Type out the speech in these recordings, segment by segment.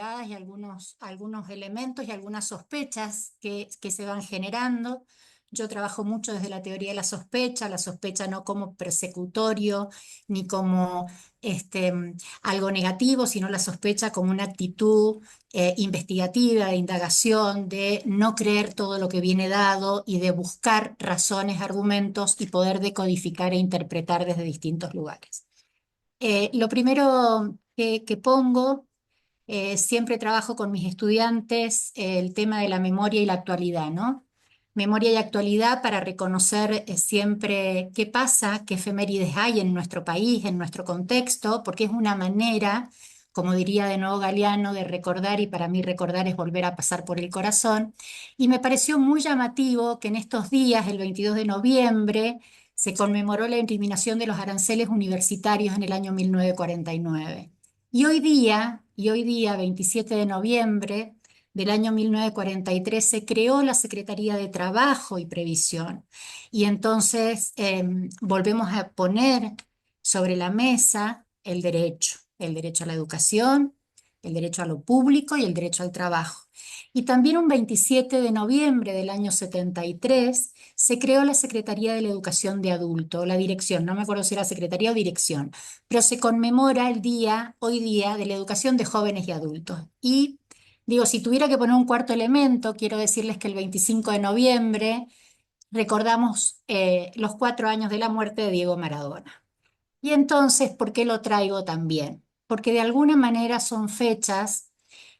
pinceladas y algunos elementos y algunas sospechas que se van generando. Yo trabajo mucho desde la teoría de la sospecha no como persecutorio ni como algo negativo, sino la sospecha como una actitud investigativa, de indagación, de no creer todo lo que viene dado y de buscar razones, argumentos y poder decodificar e interpretar desde distintos lugares. Lo primero que pongo, siempre trabajo con mis estudiantes el tema de la memoria y la actualidad, ¿no? Memoria y actualidad para reconocer siempre qué pasa, qué efemérides hay en nuestro país, en nuestro contexto, porque es una manera, como diría de nuevo Galeano, de recordar, y para mí recordar es volver a pasar por el corazón. Y me pareció muy llamativo que en estos días, el 22 de noviembre, se conmemoró la eliminación de los aranceles universitarios en el año 1949. Y hoy día, 27 de noviembre del año 1943, se creó la Secretaría de Trabajo y Previsión. Y entonces volvemos a poner sobre la mesa el derecho a la educación, el derecho a lo público y el derecho al trabajo. Y también un 27 de noviembre del año 73 se creó la Secretaría de la Educación de Adulto, la dirección, no me acuerdo si era Secretaría o Dirección, pero se conmemora el día, hoy día, de la educación de jóvenes y adultos. Y digo, si tuviera que poner un cuarto elemento, quiero decirles que el 25 de noviembre recordamos los 4 años de la muerte de Diego Maradona. Y entonces, ¿por qué lo traigo también? Porque de alguna manera son fechas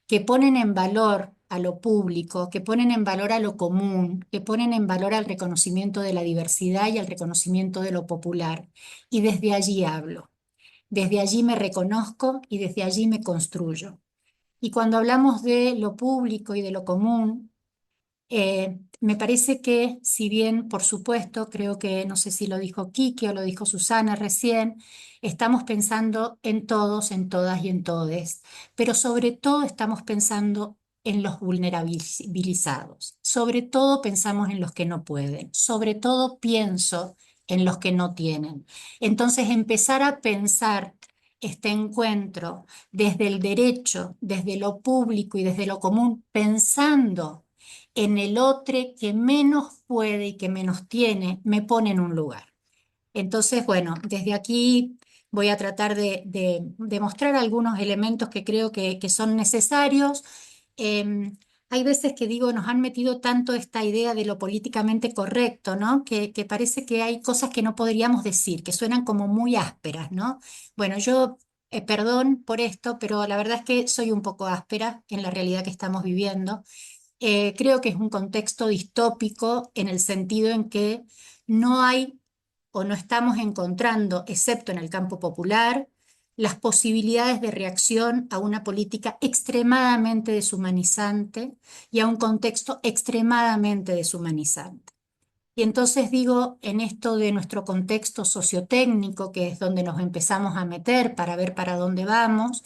que ponen en valor a lo público, que ponen en valor a lo común, que ponen en valor al reconocimiento de la diversidad y al reconocimiento de lo popular. Y desde allí hablo. Desde allí me reconozco y desde allí me construyo. Y cuando hablamos de lo público y de lo común, me parece que, si bien, por supuesto, creo que, no sé si lo dijo Quique o lo dijo Susana recién, estamos pensando en todos, en todas y en todes, pero sobre todo estamos pensando en los vulnerabilizados, sobre todo pensamos en los que no pueden, sobre todo pienso en los que no tienen. Entonces, empezar a pensar este encuentro desde el derecho, desde lo público y desde lo común, pensando en el otro que menos puede y que menos tiene, me pone en un lugar. Entonces, bueno, desde aquí voy a tratar de mostrar algunos elementos que creo que son necesarios. Hay veces que digo, nos han metido tanto esta idea de lo políticamente correcto, ¿no? Que parece que hay cosas que no podríamos decir, que suenan como muy ásperas, ¿no? Bueno, yo, perdón por esto, pero la verdad es que soy un poco áspera en la realidad que estamos viviendo. Creo que es un contexto distópico en el sentido en que no hay o no estamos encontrando, excepto en el campo popular, las posibilidades de reacción a una política extremadamente deshumanizante y a un contexto extremadamente deshumanizante. Y entonces digo, en esto de nuestro contexto sociotécnico, que es donde nos empezamos a meter para ver para dónde vamos,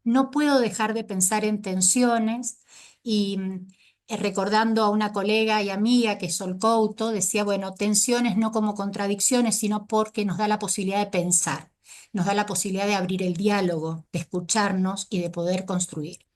no puedo dejar de pensar en tensiones y recordando a una colega y amiga que es Sol Couto, decía, bueno, tensiones no como contradicciones, sino porque nos da la posibilidad de pensar, nos da la posibilidad de abrir el diálogo, de escucharnos y de poder construir.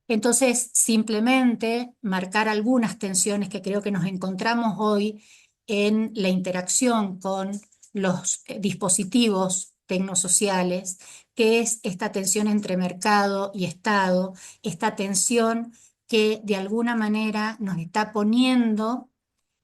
Entonces, simplemente marcar algunas tensiones que creo que nos encontramos hoy en la interacción con los dispositivos tecnosociales, que es esta tensión entre mercado y Estado, esta tensión que de alguna manera nos está poniendo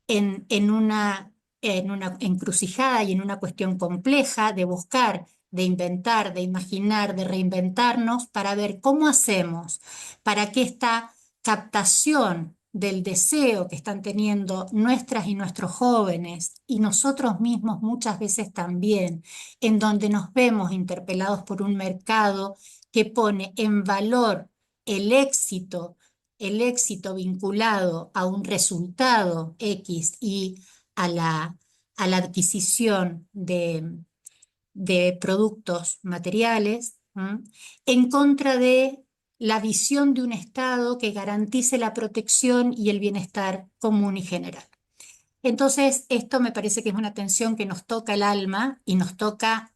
en una encrucijada y en una cuestión compleja de buscar, de inventar, de imaginar, de reinventarnos para ver cómo hacemos para que esta captación del deseo que están teniendo nuestras y nuestros jóvenes y nosotros mismos muchas veces también, en donde nos vemos interpelados por un mercado que pone en valor el éxito el éxito vinculado a un resultado X y a la adquisición de productos materiales, ¿m? En contra de la visión de un Estado que garantice la protección y el bienestar común y general. Entonces, esto me parece que es una tensión que nos toca el alma y nos toca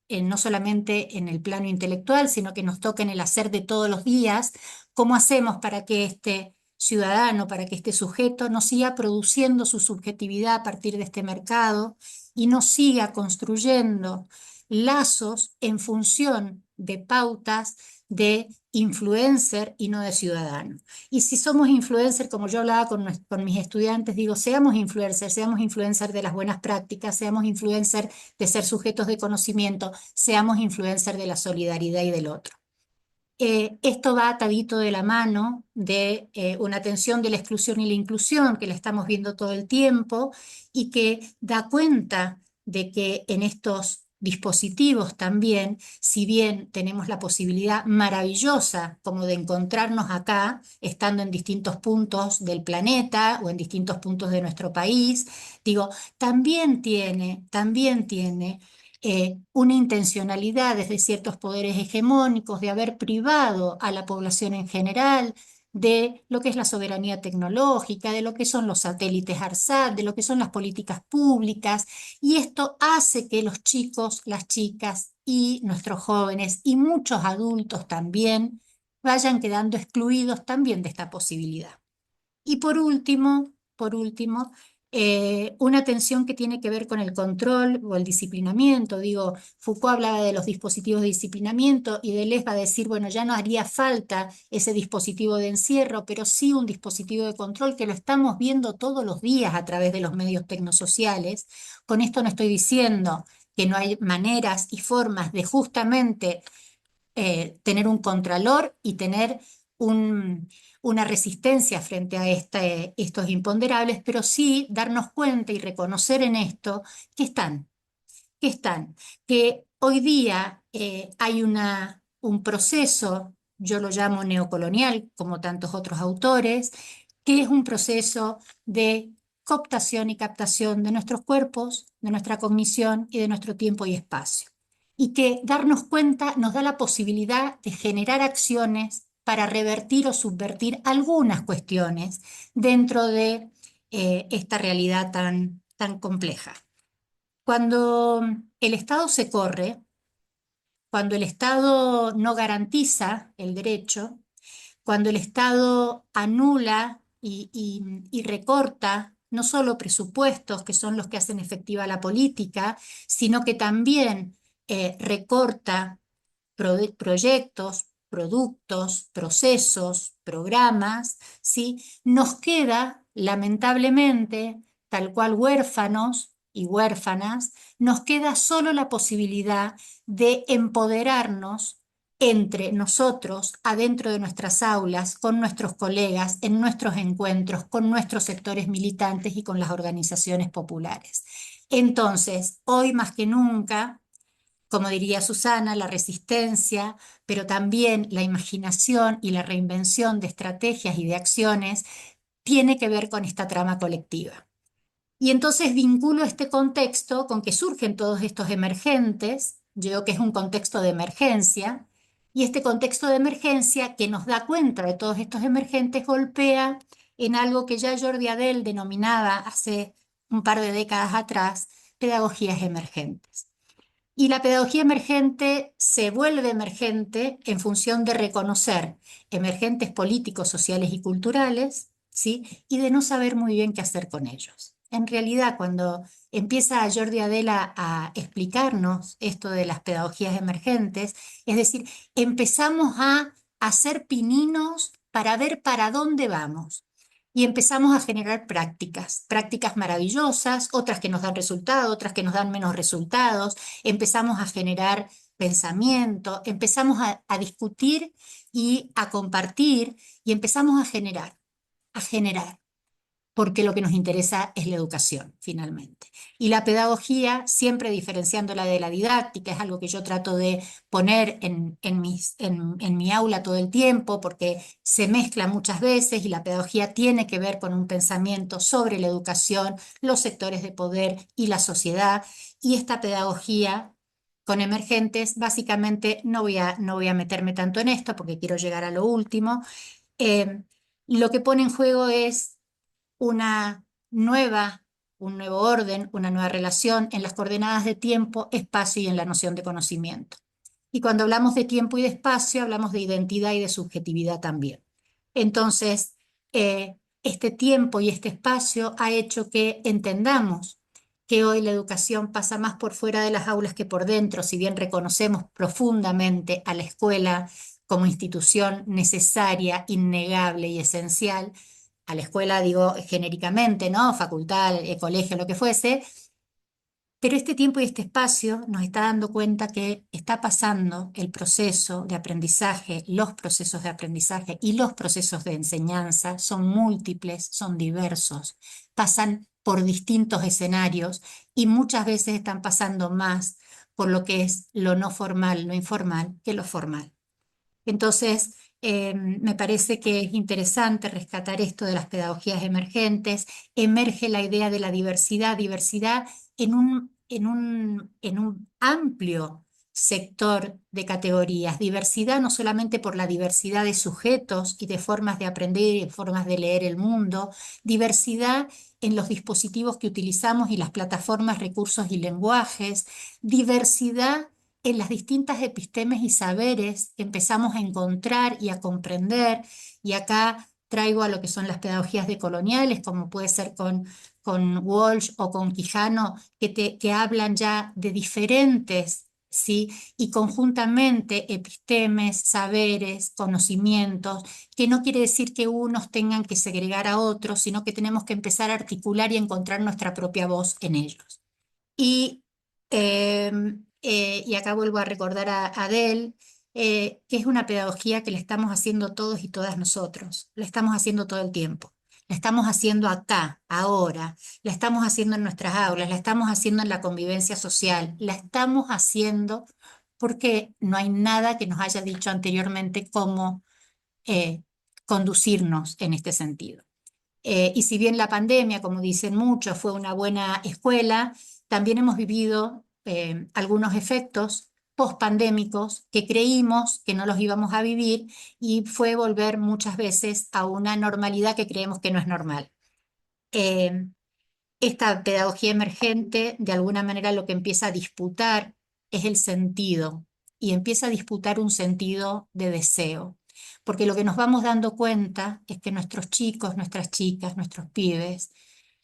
no solamente en el plano intelectual, sino que nos toca en el hacer de todos los días, cómo hacemos para que este ciudadano, para que este sujeto no siga produciendo su subjetividad a partir de este mercado y no siga construyendo lazos en función de pautas de influencer y no de ciudadano. Y si somos influencers, como yo hablaba con mis estudiantes, digo, seamos influencers de las buenas prácticas, seamos influencers de ser sujetos de conocimiento, seamos influencers de la solidaridad y del otro. Esto va atadito de la mano de una tensión de la exclusión y la inclusión que la estamos viendo todo el tiempo y que da cuenta de que en estos dispositivos también, si bien tenemos la posibilidad maravillosa como de encontrarnos acá, estando en distintos puntos del planeta o en distintos puntos de nuestro país, digo, también tiene una intencionalidad desde ciertos poderes hegemónicos de haber privado a la población en general de lo que es la soberanía tecnológica, de lo que son los satélites ARSAT, de lo que son las políticas públicas, y esto hace que los chicos, las chicas y nuestros jóvenes y muchos adultos también vayan quedando excluidos también de esta posibilidad. Y por último, una tensión que tiene que ver con el control o el disciplinamiento. Digo, Foucault hablaba de los dispositivos de disciplinamiento y Deleuze va a decir, bueno, ya no haría falta ese dispositivo de encierro, pero sí un dispositivo de control que lo estamos viendo todos los días a través de los medios tecnosociales. Con esto no estoy diciendo que no hay maneras y formas de justamente tener un contralor y tener una resistencia frente a estos imponderables, pero sí darnos cuenta y reconocer en esto que están, que están, que hoy día hay un proceso, yo lo llamo neocolonial, como tantos otros autores, que es un proceso de cooptación y captación de nuestros cuerpos, de nuestra cognición y de nuestro tiempo y espacio. Y que darnos cuenta nos da la posibilidad de generar acciones para revertir o subvertir algunas cuestiones dentro de esta realidad tan compleja. Cuando el Estado se corre, cuando el Estado no garantiza el derecho, cuando el Estado anula y recorta no solo presupuestos, que son los que hacen efectiva la política, sino que también recorta proyectos, productos, procesos, programas, ¿sí? Nos queda, lamentablemente, tal cual huérfanos y huérfanas, nos queda solo la posibilidad de empoderarnos entre nosotros, adentro de nuestras aulas, con nuestros colegas, en nuestros encuentros, con nuestros sectores militantes y con las organizaciones populares. Entonces, hoy más que nunca, como diría Susana, la resistencia, pero también la imaginación y la reinvención de estrategias y de acciones tiene que ver con esta trama colectiva. Y entonces vinculo este contexto con que surgen todos estos emergentes, yo creo que es un contexto de emergencia, y este contexto de emergencia que nos da cuenta de todos estos emergentes golpea en algo que ya Jordi Adel denominaba hace un par de décadas atrás, pedagogías emergentes. Y la pedagogía emergente se vuelve emergente en función de reconocer emergentes políticos, sociales y culturales, ¿sí? Y de no saber muy bien qué hacer con ellos. En realidad, cuando empieza Jordi Adela a explicarnos esto de las pedagogías emergentes, es decir, empezamos a hacer pininos para ver para dónde vamos. Y empezamos a generar prácticas maravillosas, otras que nos dan resultados, otras que nos dan menos resultados. Empezamos a generar pensamiento, empezamos a discutir y a compartir y empezamos a generar, porque lo que nos interesa es la educación, finalmente. Y la pedagogía, siempre diferenciándola de la didáctica, es algo que yo trato de poner en mi aula todo el tiempo, porque se mezcla muchas veces y la pedagogía tiene que ver con un pensamiento sobre la educación, los sectores de poder y la sociedad. Y esta pedagogía con emergentes, básicamente no voy a meterme tanto en esto porque quiero llegar a lo último. Eh, lo que pone en juego es una nueva un nuevo orden, una nueva relación en las coordenadas de tiempo, espacio y en la noción de conocimiento. Y cuando hablamos de tiempo y de espacio, hablamos de identidad y de subjetividad también. Entonces, este tiempo y este espacio ha hecho que entendamos que hoy la educación pasa más por fuera de las aulas que por dentro, si bien reconocemos profundamente a la escuela como institución necesaria, innegable y esencial, a la escuela digo genéricamente, ¿no? Facultad, colegio, lo que fuese, pero este tiempo y este espacio nos está dando cuenta que está pasando el proceso de aprendizaje, los procesos de aprendizaje y los procesos de enseñanza son múltiples, son diversos, pasan por distintos escenarios y muchas veces están pasando más por lo que es lo no formal, lo informal, que lo formal. Entonces, me parece que es interesante rescatar esto de las pedagogías emergentes. Emerge la idea de la diversidad, diversidad en un amplio sector de categorías. Diversidad no solamente por la diversidad de sujetos y de formas de aprender y de formas de leer el mundo, diversidad en los dispositivos que utilizamos y las plataformas, recursos y lenguajes, diversidad en las distintas epistemes y saberes que empezamos a encontrar y a comprender, y acá traigo a lo que son las pedagogías decoloniales, como puede ser con Walsh o con Quijano, que hablan ya de diferentes, ¿sí? Y conjuntamente epistemes, saberes, conocimientos, que no quiere decir que unos tengan que segregar a otros, sino que tenemos que empezar a articular y encontrar nuestra propia voz en ellos. Y, y acá vuelvo a recordar a Adele, que es una pedagogía que le estamos haciendo todos y todas nosotros, la estamos haciendo todo el tiempo, la estamos haciendo acá, ahora, la estamos haciendo en nuestras aulas, la estamos haciendo en la convivencia social, la estamos haciendo porque no hay nada que nos haya dicho anteriormente cómo eh, conducirnos en este sentido. Y si bien la pandemia, como dicen muchos, fue una buena escuela, también hemos vivido algunos efectos post-pandémicos que creímos que no los íbamos a vivir y fue volver muchas veces a una normalidad que creemos que no es normal. Eh, Esta pedagogía emergente, de alguna manera, lo que empieza a disputar es el sentido y empieza a disputar un sentido de deseo. Porque lo que nos vamos dando cuenta es que nuestros chicos, nuestras chicas, nuestros pibes,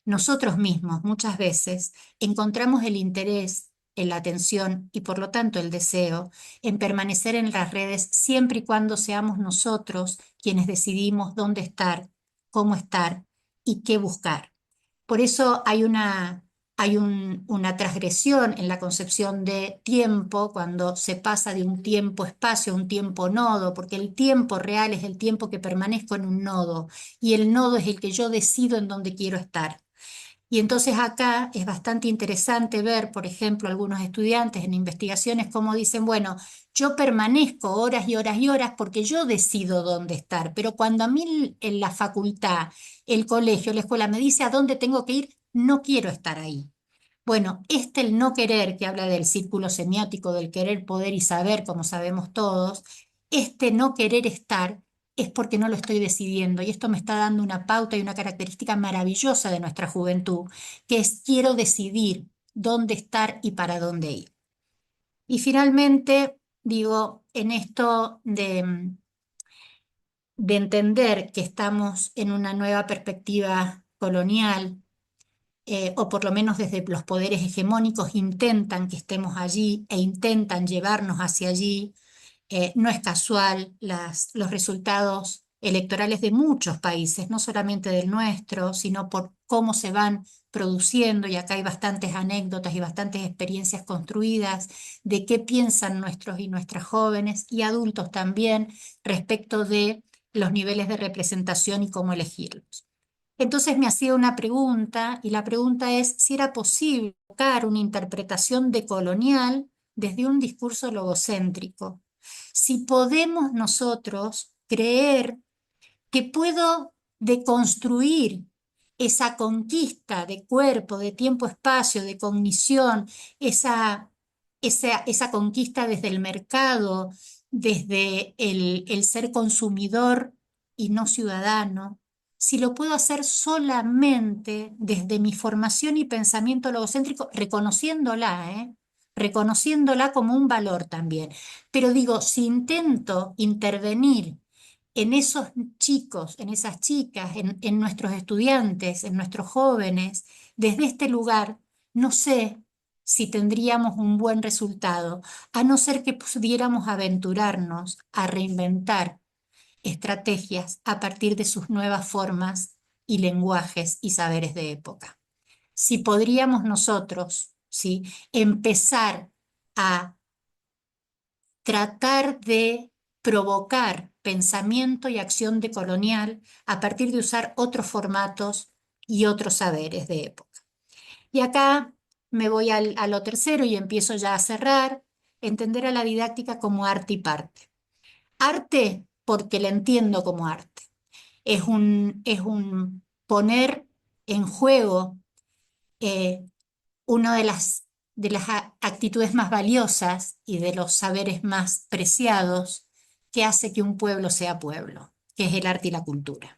nosotros mismos muchas veces encontramos el interés en la atención y por lo tanto el deseo en permanecer en las redes siempre y cuando seamos nosotros quienes decidimos dónde estar, cómo estar y qué buscar. Por eso hay una transgresión en la concepción de tiempo cuando se pasa de un tiempo-espacio a un tiempo-nodo, porque el tiempo real es el tiempo que permanezco en un nodo y el nodo es el que yo decido en dónde quiero estar. Y entonces acá es bastante interesante ver, por ejemplo, algunos estudiantes en investigaciones cómo dicen, bueno, yo permanezco horas y horas y horas porque yo decido dónde estar, pero cuando a mí en la facultad, el colegio, la escuela me dice a dónde tengo que ir, no quiero estar ahí. Bueno, el no querer, que habla del círculo semiótico del querer, poder y saber, como sabemos todos, este no querer estar es porque no lo estoy decidiendo y esto me está dando una pauta y una característica maravillosa de nuestra juventud, que es quiero decidir dónde estar y para dónde ir. Y finalmente, digo, en esto de entender que estamos en una nueva perspectiva colonial, o por lo menos desde los poderes hegemónicos intentan que estemos allí e intentan llevarnos hacia allí. No es casual los resultados electorales de muchos países, no solamente del nuestro, sino por cómo se van produciendo, y acá hay bastantes anécdotas y bastantes experiencias construidas de qué piensan nuestros y nuestras jóvenes y adultos también respecto de los niveles de representación y cómo elegirlos. Entonces me hacía una pregunta y la pregunta es si era posible buscar una interpretación decolonial desde un discurso logocéntrico. Si podemos nosotros creer que puedo deconstruir esa conquista de cuerpo, de tiempo-espacio, de cognición, esa conquista desde el mercado, desde el ser consumidor y no ciudadano, si lo puedo hacer solamente desde mi formación y pensamiento logocéntrico, reconociéndola, ¿eh? Reconociéndola como un valor también. Pero digo, si intento intervenir en esos chicos, en esas chicas, en nuestros estudiantes, en nuestros jóvenes, desde este lugar, no sé si tendríamos un buen resultado, a no ser que pudiéramos aventurarnos a reinventar estrategias a partir de sus nuevas formas y lenguajes y saberes de época. Si podríamos nosotros, ¿sí?, empezar a tratar de provocar pensamiento y acción decolonial a partir de usar otros formatos y otros saberes de época. Y acá me voy a lo tercero y empiezo ya a cerrar, entender a la didáctica como arte y parte. Arte porque la entiendo como arte. Es un poner en juego eh, una de las actitudes más valiosas y de los saberes más preciados que hace que un pueblo sea pueblo, que es el arte y la cultura.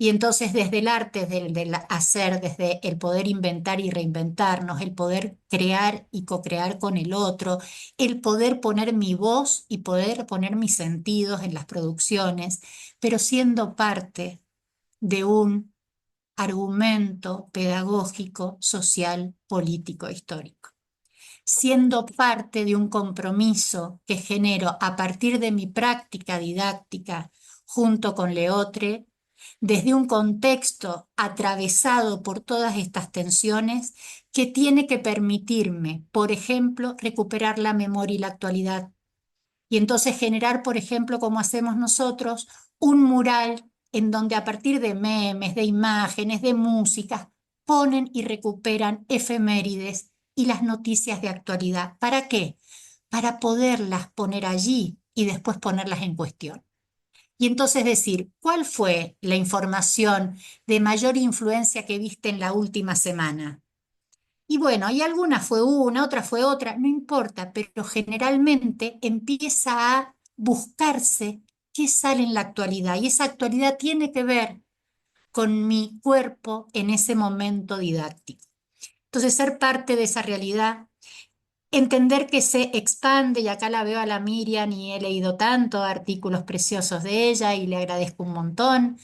Y entonces desde el arte, del hacer, desde el poder inventar y reinventarnos, el poder crear y co-crear con el otro, el poder poner mi voz y poder poner mis sentidos en las producciones, pero siendo parte de un argumento pedagógico, social, político, histórico, siendo parte de un compromiso que genero a partir de mi práctica didáctica junto con Leotre, desde un contexto atravesado por todas estas tensiones que tiene que permitirme, por ejemplo, recuperar la memoria y la actualidad. Y entonces generar, por ejemplo, como hacemos nosotros, un mural en donde a partir de memes, de imágenes, de música, ponen y recuperan efemérides y las noticias de actualidad. ¿Para qué? Para poderlas poner allí y después ponerlas en cuestión. Y entonces decir, ¿cuál fue la información de mayor influencia que viste en la última semana? Y bueno, y alguna fue una, otra fue otra, no importa, pero generalmente empieza a buscarse qué sale en la actualidad. Y esa actualidad tiene que ver con mi cuerpo en ese momento didáctico. Entonces, ser parte de esa realidad, entender que se expande, y acá la veo a la Miriam y he leído tanto artículos preciosos de ella y le agradezco un montón,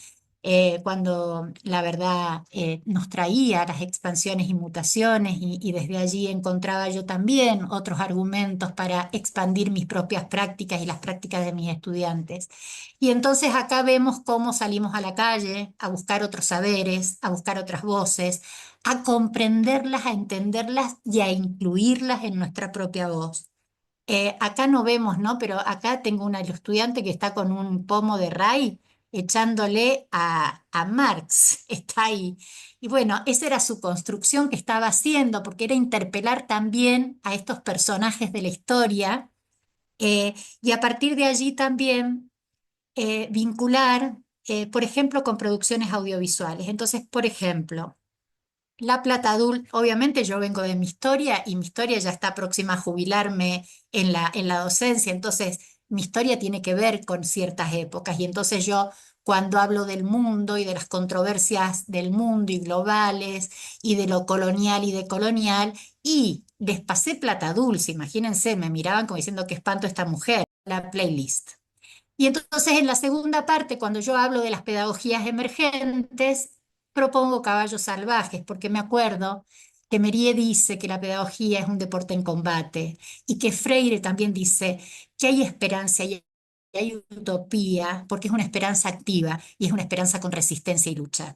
cuando la verdad nos traía las expansiones y mutaciones y desde allí encontraba yo también otros argumentos para expandir mis propias prácticas y las prácticas de mis estudiantes. Y entonces acá vemos cómo salimos a la calle a buscar otros saberes, a buscar otras voces, a comprenderlas, a entenderlas y a incluirlas en nuestra propia voz. Acá no vemos, ¿no? Pero acá tengo una estudiante que está con un pomo de Ray echándole a Marx, está ahí. Y bueno, esa era su construcción que estaba haciendo, porque era interpelar también a estos personajes de la historia, y a partir de allí también vincular, por ejemplo, con producciones audiovisuales. Entonces, por ejemplo, la Plata Adult, obviamente yo vengo de mi historia y mi historia ya está próxima a jubilarme en la docencia, entonces mi historia tiene que ver con ciertas épocas y entonces yo cuando hablo del mundo y de las controversias del mundo y globales y de lo colonial y decolonial y les pasé Plata Dulce, imagínense, me miraban como diciendo qué espanto esta mujer, la playlist. Y entonces en la segunda parte, cuando yo hablo de las pedagogías emergentes, propongo caballos salvajes, porque me acuerdo que Merie dice que la pedagogía es un deporte en combate y que Freire también dice que hay esperanza y hay utopía, porque es una esperanza activa y es una esperanza con resistencia y lucha.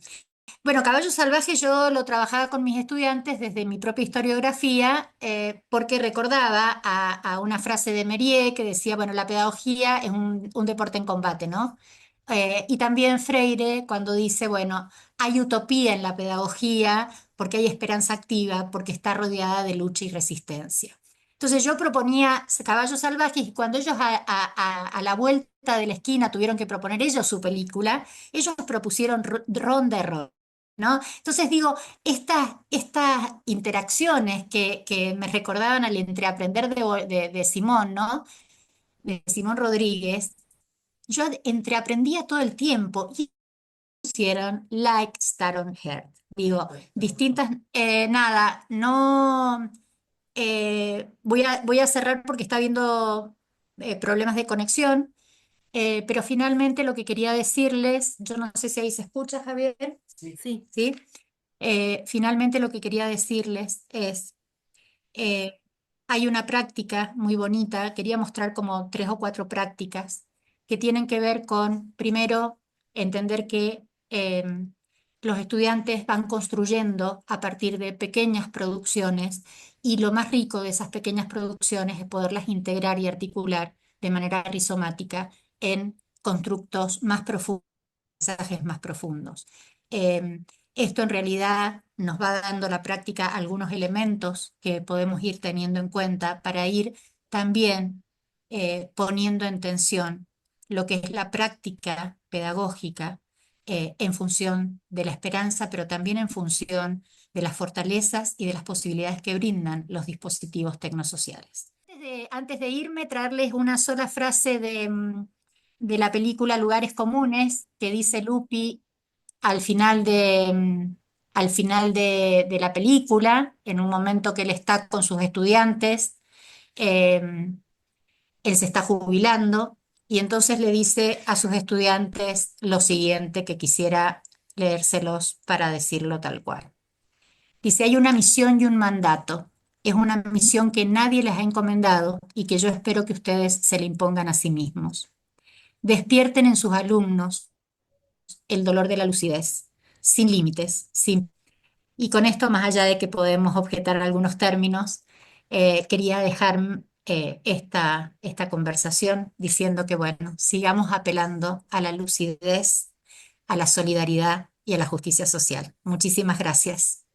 Bueno, Caballo Salvaje yo lo trabajaba con mis estudiantes desde mi propia historiografía, porque recordaba a una frase de Mériès que decía, bueno, la pedagogía es un deporte en combate, ¿no? Y también Freire cuando dice, bueno, hay utopía en la pedagogía porque hay esperanza activa, porque está rodeada de lucha y resistencia. Entonces yo proponía Caballos Salvajes y cuando ellos a la vuelta de la esquina tuvieron que proponer ellos su película, ellos propusieron Ronda Error. ¿No? Entonces digo, estas interacciones que me recordaban al entreaprender de Simón, ¿no? De Simón Rodríguez, yo entreaprendía todo el tiempo pusieron like Staron Heart. Digo, distintas, nada, no, voy a cerrar porque está habiendo problemas de conexión, pero finalmente lo que quería decirles, yo no sé si ahí se escucha, Javier. Sí. ¿Sí? Finalmente lo que quería decirles es, eh, hay una práctica muy bonita, quería mostrar como 3 o 4 prácticas que tienen que ver con, primero, entender que los estudiantes van construyendo a partir de pequeñas producciones y lo más rico de esas pequeñas producciones es poderlas integrar y articular de manera rizomática en constructos más profundos, mensajes más profundos. Eh, Esto en realidad nos va dando la práctica algunos elementos que podemos ir teniendo en cuenta para ir también poniendo en tensión lo que es la práctica pedagógica en función de la esperanza, pero también en función de las fortalezas y de las posibilidades que brindan los dispositivos tecnosociales. Antes de irme, traerles una sola frase de la película Lugares Comunes, que dice Lupi al final de la película, en un momento que él está con sus estudiantes, eh, él se está jubilando y entonces le dice a sus estudiantes lo siguiente que quisiera leérselos para decirlo tal cual. Dice, hay una misión y un mandato. Es una misión que nadie les ha encomendado y que yo espero que ustedes se le impongan a sí mismos. Despierten en sus alumnos el dolor de la lucidez, sin límites, sin... Y con esto, más allá de que podemos objetar algunos términos, quería dejar esta conversación diciendo que, bueno, sigamos apelando a la lucidez, a la solidaridad y a la justicia social. Muchísimas gracias.